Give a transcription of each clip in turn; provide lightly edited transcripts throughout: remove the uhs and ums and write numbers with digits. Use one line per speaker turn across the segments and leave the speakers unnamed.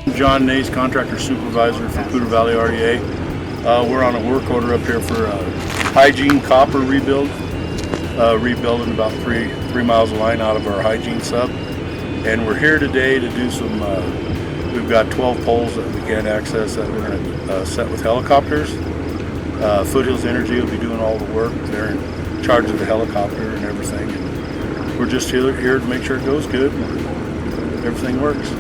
John Nays, contractor supervisor for Poudre Valley REA. We're on a work order up here for hygiene copper rebuild. Rebuilding about three miles of line out of our hygiene sub. And we're here today to do some, we've got 12 poles that we can't access that we're going to set with helicopters. Foothills Energy will be doing all the work. They're in charge of the helicopter and everything. And we're just here to make sure it goes good and everything works.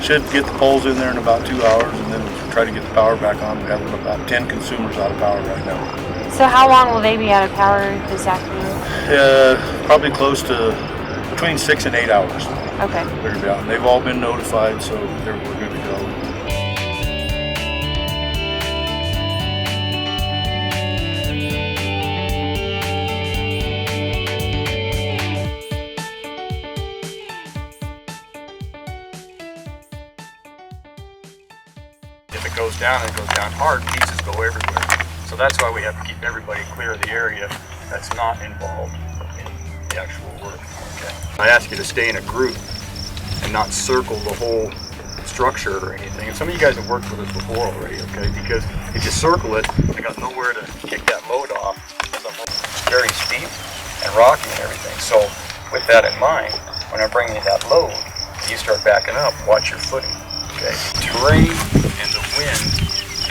Should get the poles in there in about 2 hours, and then we'll try to get the power back on. We have about 10 consumers out of power right now.
So how long will they be out of power this afternoon?
Probably close to between 6 and 8 hours.
Okay.
They're gonna be out. And they've all been notified, so we're good to go.
If it goes down and it goes down hard, pieces go everywhere. So that's why we have to keep everybody clear of the area that's not involved in the actual work. Okay. I ask you to stay in a group and not circle the whole structure or anything. And some of you guys have worked with us before already, okay? Because if you circle it, I got nowhere to kick that load off. It's very steep and rocky and everything. So with that in mind, when I bring you that load, you start backing up, watch your footing. Okay. Terrain and the wind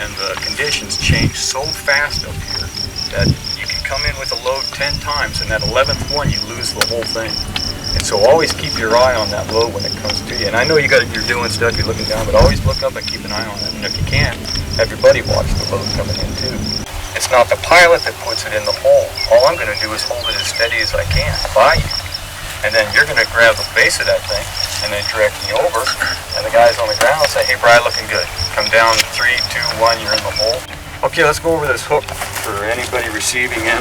and the conditions change so fast up here that you can come in with a load 10 times and that 11th one you lose the whole thing. And so always keep your eye on that load when it comes to you. And I know you're doing stuff, you're looking down, but always look up and keep an eye on it. And if you can, have your buddy watch the load coming in too. It's not the pilot that puts it in the hole. All I'm going to do is hold it as steady as I can by you. And then you're going to grab the base of that thing and then direct me over. And the guys on the ground will say, hey, Brad, looking good. Come down 3, 2, 1, you're in the hole. Okay, let's go over this hook for anybody receiving in.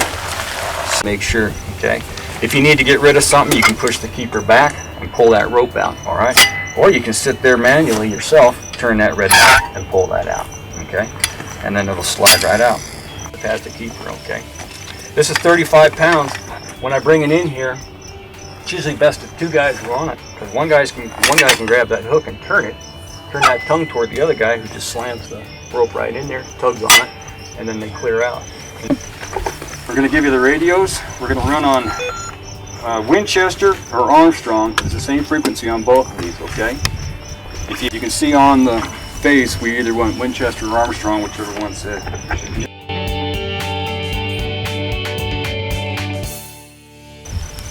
Make sure, okay? If you need to get rid of something, you can push the keeper back and pull that rope out, all right? Or you can sit there manually yourself, turn that red knob and pull that out, okay? And then it'll slide right out. Past the keeper, okay? This is 35 pounds. When I bring it in here, it's usually best if 2 guys are on it, because one guy can grab that hook and turn that tongue toward the other guy, who just slams the rope right in there, tugs on it, and then they clear out. We're going to give you the radios. We're going to run on Winchester or Armstrong. It's the same frequency on both of these, okay? If you can see on the face, we either went Winchester or Armstrong, whichever one said.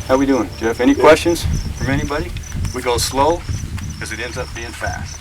How we doing, Jeff? Any questions from anybody? We go slow because it ends up being fast.